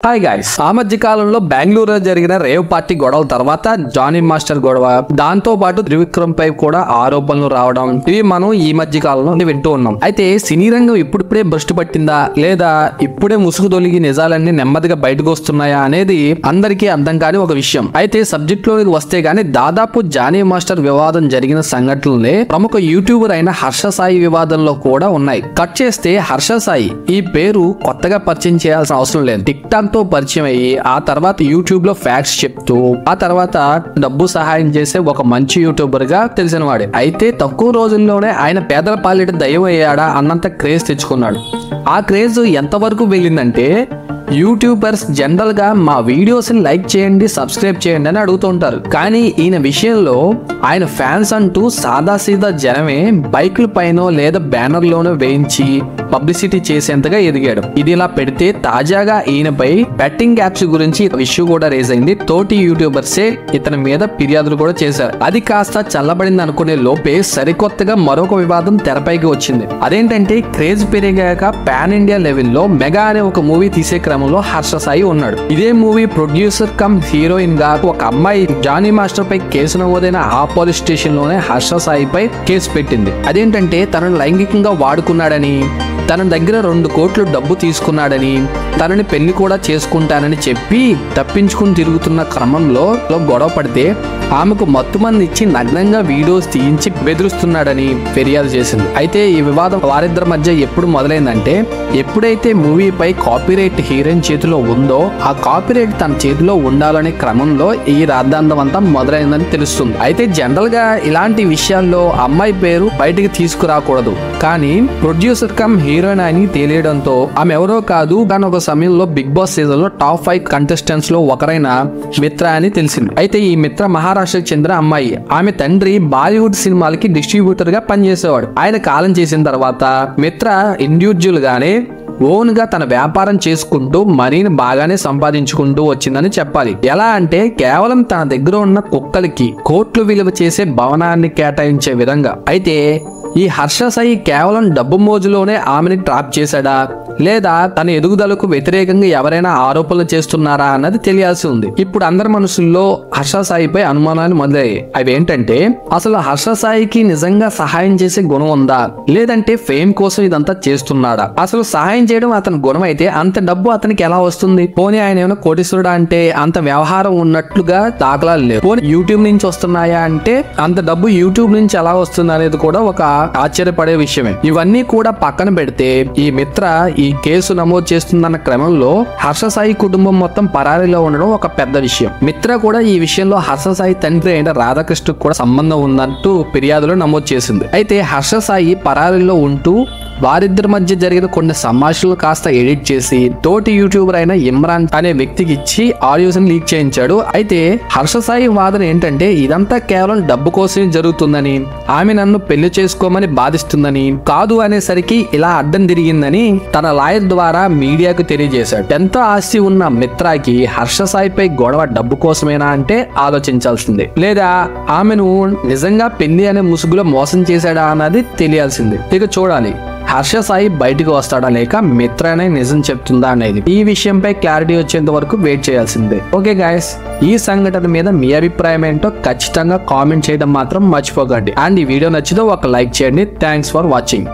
Hi guys, ఆ మధ్య కాలంలో బెంగళూరులో జరిగిన రేవ్ పార్టీ గొడవల తర్వాత జానీ మాస్టర్ గొడవ, దాంతో పాటు త్రివిక్రమ్ పై కూడా ఆరోపణలు రావడం, ఇవి మనం ఈ మధ్య కాలంలో వింటూ ఉన్నాం. అయితే సినీ రంగం ఇప్పుడిప్పుడే భ్రష్టు పట్టిందా లేదా ఇప్పుడే ముసుగు తొలిగి నిజాలన్నీ నెమ్మదిగా బయటకు వస్తున్నాయా అనేది అందరికీ అర్థం కాని ఒక విషయం. అయితే సబ్జెక్ట్ లోకి వస్తే గానీ దాదాపు జానీ మాస్టర్ వివాదం జరిగిన సంఘటనలే ప్రముఖ యూట్యూబర్ అయిన హర్ష సాయి వివాదంలో కూడా ఉన్నాయి. కట్ చేస్తే హర్ష సాయి ఈ పేరు కొత్తగా పరిచయం చేయాల్సిన అవసరం లేదు. టిక్ టాక్ తో పరిచయం అయ్యి ఆ తర్వాత యూట్యూబ్ లో ఫ్యాక్ట్స్ చెప్తూ ఆ తర్వాత డబ్బు సహాయం చేసే ఒక మంచి యూట్యూబర్ గా తెలిసిన వాడే. అయితే తక్కువ రోజుల్లోనే ఆయన పేదల పాలిట దయ్యం అయ్యాడా అన్నంత క్రేజ్ తెచ్చుకున్నాడు. ఆ క్రేజ్ ఎంతవరకు వెళ్ళిందంటే యూట్యూబర్స్ జనరల్ గా మా వీడియోస్ ని లైక్ చేయండి, సబ్స్క్రైబ్ చేయండి అని అడుగుతుంటారు. కానీ ఈయన విషయంలో ఆయన ఫ్యాన్స్ అంటూ సాదాసీదా జనమే బైకుల పైన లేదా బ్యానర్ లోనో వేయించి పబ్లిసిటీ చేసేంతగా ఎదిగాడు. ఇది ఇలా పెడితే తాజాగా ఈయనపై బెట్టింగ్ యాప్స్ గురించి ఇష్యూ కూడా రేజ్ అయింది. తోటి యూట్యూబర్సే ఇతని మీద ఫిర్యాదులు కూడా చేశారు. అది కాస్త చల్లబడింది అనుకునే లోపే సరికొత్తగా మరొక వివాదం తెరపైకి వచ్చింది. అదేంటంటే క్రేజ్ పెరిగాక పాన్ ఇండియా లెవెల్లో మెగా అనే ఒక మూవీ తీసే క్రమంలో హర్ష సాయి ఉన్నాడు. ఇదే మూవీ ప్రొడ్యూసర్ కమ్ హీరోయిన్ గా ఒక అమ్మాయి జానీ మాస్టర్ పై కేసు నమోదైన ఆ పోలీస్ స్టేషన్ లోనే హర్ష సాయిపై కేసు పెట్టింది. అదేంటంటే తనను లైంగికంగా వాడుకున్నాడని, తన దగ్గర 2 కోట్లు డబ్బు తీసుకున్నాడని, తనని పెళ్లి కూడా చేసుకుంటానని చెప్పి తప్పించుకుని తిరుగుతున్న క్రమంలో గొడవ పడితే ఆమెకు మత్తుమంది ఇచ్చి నగ్నంగా వీడియోస్ తీయించి బెదిరిస్తున్నాడని ఫిర్యాదు చేసింది. అయితే ఈ వివాదం వారిద్దరి మధ్య ఎప్పుడు మొదలైందంటే ఎప్పుడైతే మూవీపై కాపీరైట్ హీరోయిన్ చేతిలో ఉందో ఆ కాపీరైట్ తన చేతిలో ఉండాలనే క్రమంలో ఈ రాద్ధాంతం అంతా మొదలైందని తెలుస్తుంది. అయితే జనరల్ గా ఇలాంటి విషయాల్లో అమ్మాయి పేరు బయటికి తీసుకురాకూడదు. కానీ ప్రొడ్యూసర్ కమ్ హీరోయిన్ అని తెలియడంతో ఆమె ఎవరో కాదు, కానీ ఒక సమయంలో బిగ్ బాస్ సీజన్ లో టాప్ 5 కంటెస్టెంట్స్ లో ఒకరైన మిత్ర అని తెలిసింది. అయితే ఈ మిత్ర మహారాష్ట్రకు చెందిన అమ్మాయి. ఆమె తండ్రి బాలీవుడ్ సినిమాలకి డిస్ట్రిబ్యూటర్ గా పనిచేసేవాడు. ఆయన కాలం చేసిన తర్వాత మిత్ర ఇండివిజువల్ గానే ఓన్ గా తన వ్యాపారం చేసుకుంటూ మనీని బాగానే సంపాదించుకుంటూ వచ్చిందని చెప్పాలి. ఎలా అంటే కేవలం తన దగ్గర ఉన్న కుక్కలకి కోట్లు విలువ చేసే భవనాన్ని కేటాయించే విధంగా. అయితే ఈ హర్ష సాయి కేవలం డబ్బు మోజులోనే ఆమెని ట్రాప్ చేశాడా లేదా తన ఎదుగుదలకు వ్యతిరేకంగా ఎవరైనా ఆరోపణలు చేస్తున్నారా అన్నది తెలియాల్సి ఉంది. ఇప్పుడు అందరి మనసుల్లో హర్ష సాయిపై అనుమానాలు మొదలయ్యాయి. అవి ఏంటంటే అసలు హర్ష సాయికి నిజంగా సహాయం చేసే గుణం ఉందా లేదంటే ఫేమ్ కోసం ఇదంతా చేస్తున్నాడా? అసలు సహాయం చేయడం అతని గుణం అయితే అంత డబ్బు అతనికి ఎలా వస్తుంది? పోనీ ఆయన ఏమైనా కోటీశ్వరుడా అంటే అంత వ్యవహారం ఉన్నట్లుగా దాఖలాలు లేవు. పోనీ యూట్యూబ్ నుంచి వస్తున్నాయా అంటే అంత డబ్బు యూట్యూబ్ నుంచి ఎలా వస్తుంది అనేది కూడా ఒక ఆశ్చర్యపడే విషయమే. ఇవన్నీ కూడా పక్కన పెడితే ఈ మిత్ర ఈ కేసు నమోదు చేస్తుందన్న క్రమంలో హర్ష సాయి కుటుంబం మొత్తం పరారీలో ఉండడం ఒక పెద్ద విషయం. మిత్ర కూడా ఈ విషయంలో హర్ష సాయి తండ్రి అయిన రాధాకృష్ణకు కూడా సంబంధం ఉందంటూ ఫిర్యాదులో నమోదు చేసింది. అయితే హర్ష సాయి పరారీలో ఉంటూ వారిద్దరి మధ్య జరిగిన కొన్ని సంభాషణలు కాస్త ఎడిట్ చేసి తోటి యూట్యూబర్ అయిన ఇమ్రాన్ అనే వ్యక్తికి ఇచ్చి ఆడియోస్ లీక్ చేయించాడు. అయితే హర్ష సాయి వాదన ఏంటంటే ఇదంతా కేవలం డబ్బు కోసమే జరుగుతుందని, ఆమె నన్ను పెళ్లి చేసుకోమని బాధిస్తుందని, కాదు అనేసరికి ఇలా అడ్డం తిరిగిందని తన లాయర్ ద్వారా మీడియాకు తెలియజేశాడు. ఎంతో ఆస్తి ఉన్న మిత్రాకి హర్ష సాయిపై గొడవ డబ్బు కోసమేనా అంటే ఆలోచించాల్సిందే, లేదా ఆమెను నిజంగా పెళ్లి అనే ముసుగులో మోసం చేశాడా అన్నది తెలియాల్సిందే. ఇక చూడాలి హర్ష సాయి బయటకు వస్తాడా లేక మిత్రనే నిజం చెప్తుందా అనేది. ఈ విషయంపై క్లారిటీ వచ్చేంత వరకు వెయిట్ చేయాల్సిందే. ఓకే గైస్, ఈ సంఘటన మీద మీ అభిప్రాయం ఏంటో ఖచ్చితంగా కామెంట్ చేయడం మాత్రం మర్చిపోకండి. అండ్ ఈ వీడియో నచ్చితే ఒక లైక్ చేయండి. Thanks for watching.